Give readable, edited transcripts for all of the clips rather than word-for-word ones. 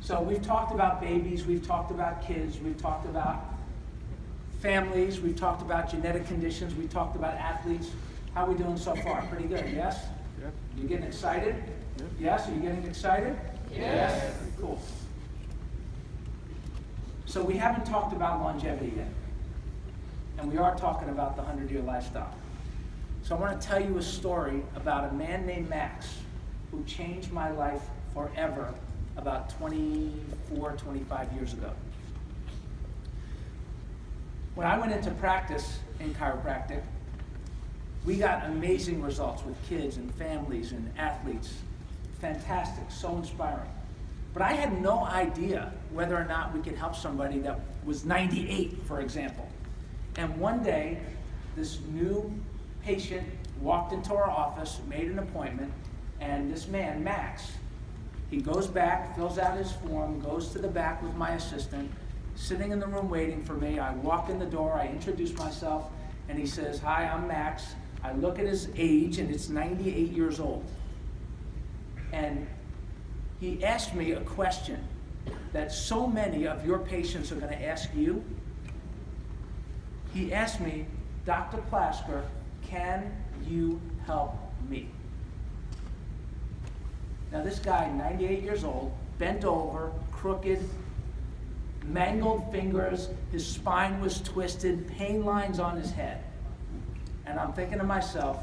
So we've talked about babies, we've talked about kids, we've talked about families, we've talked about genetic conditions, we've talked about athletes. How are we doing so far? Pretty good, yes? Yep. You getting excited? Yep. Yes? Are you getting excited? Yes. Cool. So we haven't talked about longevity yet. And we are talking about the 100-year lifestyle. So I want to tell you a story about a man named Max who changed my life forever about 24, 25 years ago. When I went into practice in chiropractic, we got amazing results with kids and families and athletes. Fantastic, so inspiring. But I had no idea whether or not we could help somebody that was 98, for example. And one day, this new patient walked into our office, made an appointment, and this man, Max, he goes back, fills out his form, goes to the back with my assistant, sitting in the room waiting for me. I walk in the door, I introduce myself, and he says, "Hi, I'm Max." I look at his age, and it's 98 years old. And he asked me a question that so many of your patients are going to ask you. He asked me, "Dr. Plasker, can you help me?" Now this guy, 98 years old, bent over, crooked, mangled fingers, his spine was twisted, pain lines on his head. And I'm thinking to myself,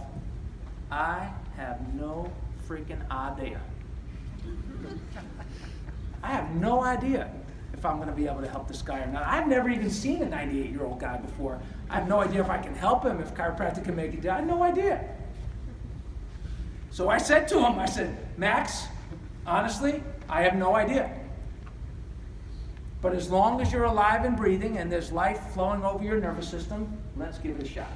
I have no freaking idea. I have no idea if I'm going to be able to help this guy or not. I've never even seen a 98-year-old guy before. I have no idea if I can help him, if chiropractic can make it. I have no idea. So I said to him, I said, "Max, honestly, I have no idea. But as long as you're alive and breathing and there's life flowing over your nervous system, let's give it a shot."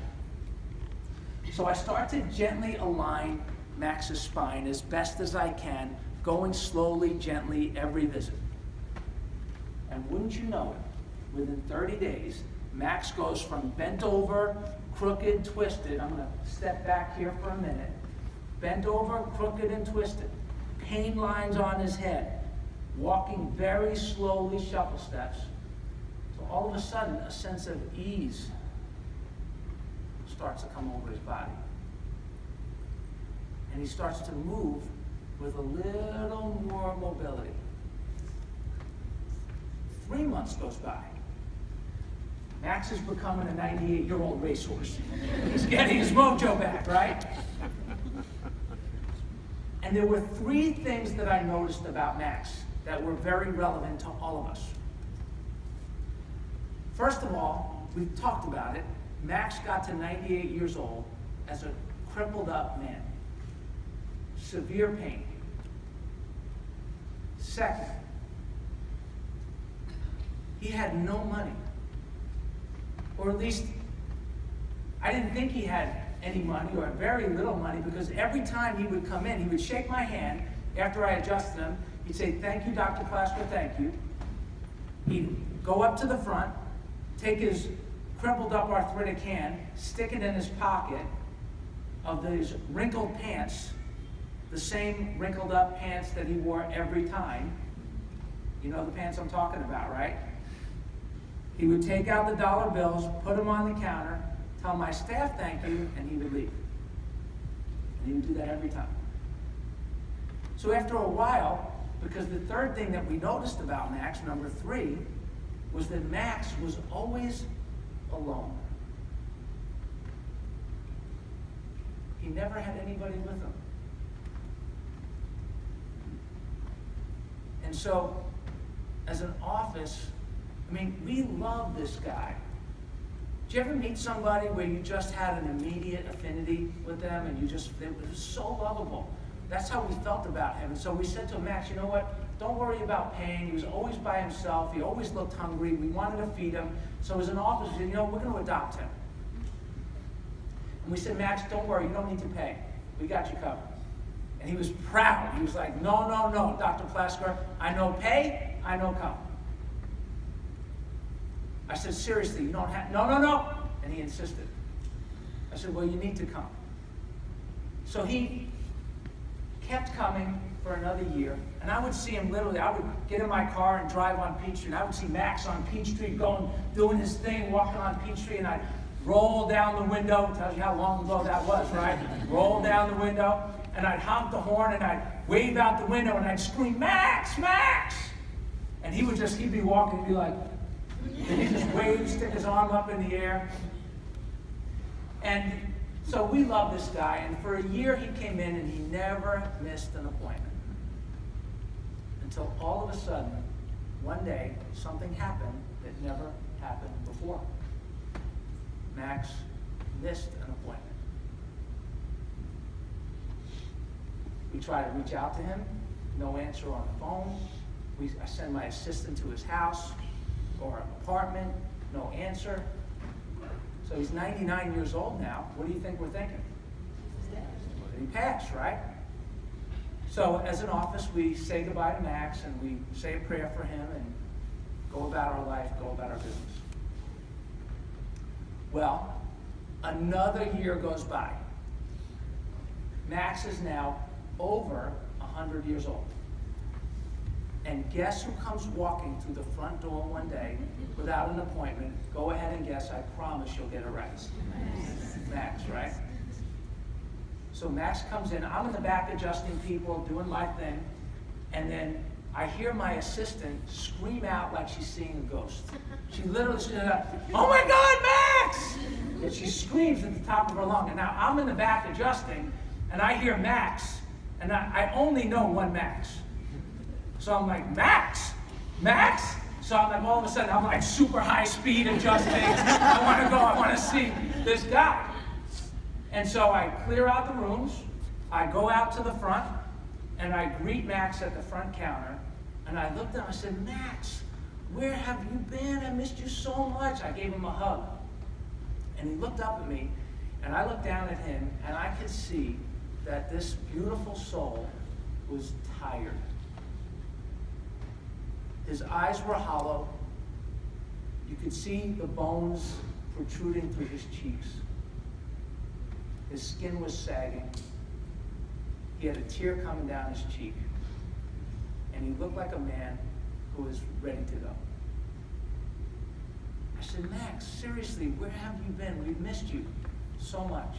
So I start to gently align Max's spine as best as I can, going slowly, gently every visit. And wouldn't you know it, within 30 days, Max goes from bent over, crooked, twisted. I'm going to step back here for a minute. Bent over, crooked, and twisted. Pain lines on his head. Walking very slowly, shuffle steps. So all of a sudden, a sense of ease starts to come over his body. And he starts to move with a little more mobility. 3 months goes by. Max is becoming a 98-year-old racehorse. He's getting his mojo back, right? And there were 3 things that I noticed about Max that were very relevant to all of us. First of all, we've talked about it. Max got to 98 years old as a crippled up man. Severe pain. Second, he had no money. Or at least, I didn't think he had any money or very little money, because every time he would come in, he would shake my hand after I adjusted him. He'd say, "Thank you, Dr. Plasker, thank you." He'd go up to the front, take his crumpled up arthritic hand, stick it in his pocket of these wrinkled pants, the same wrinkled up pants that he wore every time. You know the pants I'm talking about, right? He would take out the dollar bills, put them on the counter, tell my staff thank you, and he would leave. And he would do that every time. So after a while, because the third thing that we noticed about Max, number 3, was that Max was always alone. He never had anybody with him. And so, as an office, I mean, we love this guy. Did you ever meet somebody where you just had an immediate affinity with them and it was so lovable? That's how we felt about him. And so we said to him, "Max, you know what? Don't worry about paying." He was always by himself. He always looked hungry. We wanted to feed him. So as an office, we said, "You know, we're going to adopt him." And we said, "Max, don't worry. You don't need to pay. We got you covered." And he was proud. He was like, "No, no, no, Dr. Plasker. I know pay. I know come." I said, "Seriously, you don't have..." "No, no, no." And he insisted. I said, "Well, you need to come." So he kept coming, for another year, and I would see him literally. I would get in my car and drive on Peachtree, and I would see Max on Peachtree doing his thing, walking on Peachtree, and I'd roll down the window. Tells you how long ago that was, right? Roll down the window, and I'd honk the horn, and I'd wave out the window, and I'd scream, Max, Max! And he'd be walking, he'd be like, and he'd just wave, stick his arm up in the air. And so we love this guy, and for a year he came in and he never missed an appointment. Until all of a sudden, one day, something happened that never happened before. Max missed an appointment. We try to reach out to him, no answer on the phone. I send my assistant to his house or apartment, no answer. So he's 99 years old now. What do you think we're thinking? Well, he passed, right? So as an office, we say goodbye to Max and we say a prayer for him and go about our life, go about our business. Well, another year goes by. Max is now over 100 years old. And guess who comes walking through the front door one day without an appointment? Go ahead and guess. I promise you'll get it right. Max, right? So Max comes in. I'm in the back adjusting people, doing my thing. And then I hear my assistant scream out like she's seeing a ghost. She literally screams out, oh my God, Max! And she screams at the top of her lung. And now I'm in the back adjusting, and I hear Max. And I only know one Max. So I'm like, Max! Max! So I'm like, all of a sudden, I'm like super high speed adjusting. I want to go, I want to see this guy. And so I clear out the rooms, I go out to the front, and I greet Max at the front counter. And I looked at him, I said, Max, where have you been? I missed you so much. I gave him a hug. And he looked up at me, and I looked down at him, and I could see that this beautiful soul was tired. His eyes were hollow. You could see the bones protruding through his cheeks. His skin was sagging. He had a tear coming down his cheek. And he looked like a man who was ready to go. I said, Max, seriously, where have you been? We've missed you so much.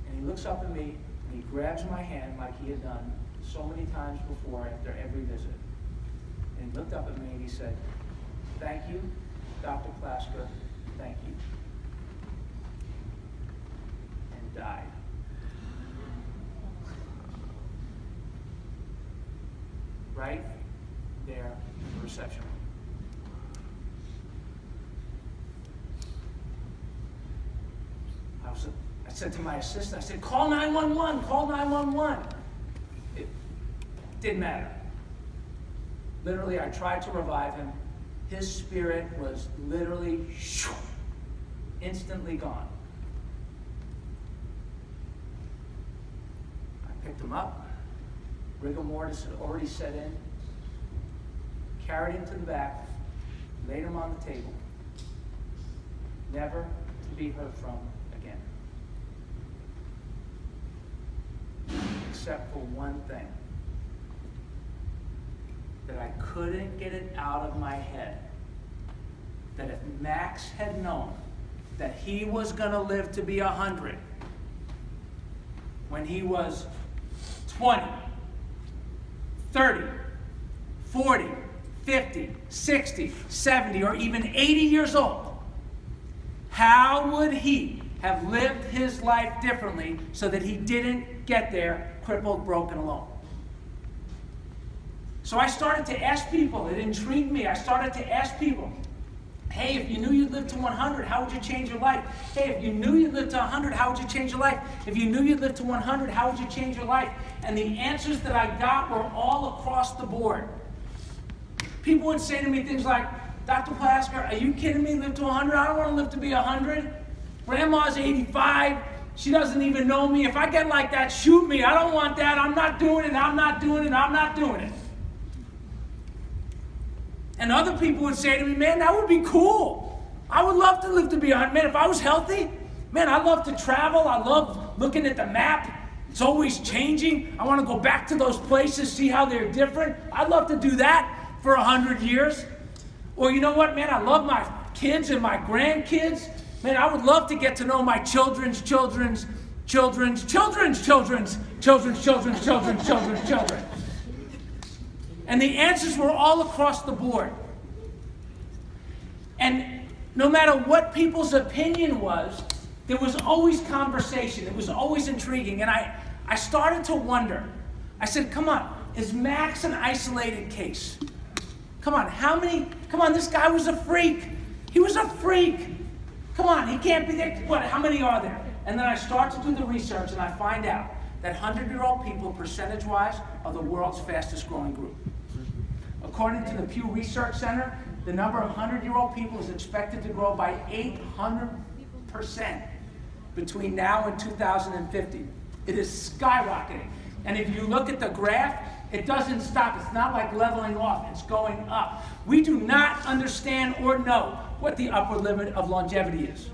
And he looks up at me, and he grabs my hand like he had done so many times before after every visit. And he looked up at me and he said, thank you, Dr. Klasker, thank you. And died. Right there in the reception room. I said to my assistant, I said, call 911, call 911. It didn't matter. Literally, I tried to revive him. His spirit was literally instantly gone. I picked him up. Rigor mortis had already set in. Carried him to the back. Laid him on the table. Never to be heard from again. Except for one thing. That I couldn't get it out of my head. That if Max had known that he was going to live to be 100 when he was 20, 30, 40, 50, 60, 70, or even 80 years old, how would he have lived his life differently so that he didn't get there crippled, broken, alone? So I started to ask people, it intrigued me, I started to ask people, hey, if you knew you'd live to 100, how would you change your life? Hey, if you knew you'd live to 100, how would you change your life? If you knew you'd live to 100, how would you change your life? And the answers that I got were all across the board. People would say to me things like, Dr. Klasker, are you kidding me? Live to 100? I don't want to live to be 100. Grandma's 85. She doesn't even know me. If I get like that, shoot me. I don't want that. I'm not doing it. I'm not doing it. I'm not doing it. And other people would say to me, man, that would be cool. I would love to live to be 100. Man, if I was healthy, man, I love to travel. I love looking at the map. It's always changing. I want to go back to those places, see how they're different. I'd love to do that for 100 years. Or you know what, man, I love my kids and my grandkids. Man, I would love to get to know my children's children. And the answers were all across the board. And no matter what people's opinion was, there was always conversation. It was always intriguing. And I started to wonder. I said, come on, is Max an isolated case? Come on, this guy was a freak. He was a freak. Come on, he can't be there. What, how many are there? And then I start to do the research and I find out that 100-year-old people, percentage-wise, are the world's fastest growing group. According to the Pew Research Center, the number of 100-year-old people is expected to grow by 800% between now and 2050. It is skyrocketing. And if you look at the graph, it doesn't stop. It's not like leveling off. It's going up. We do not understand or know what the upper limit of longevity is.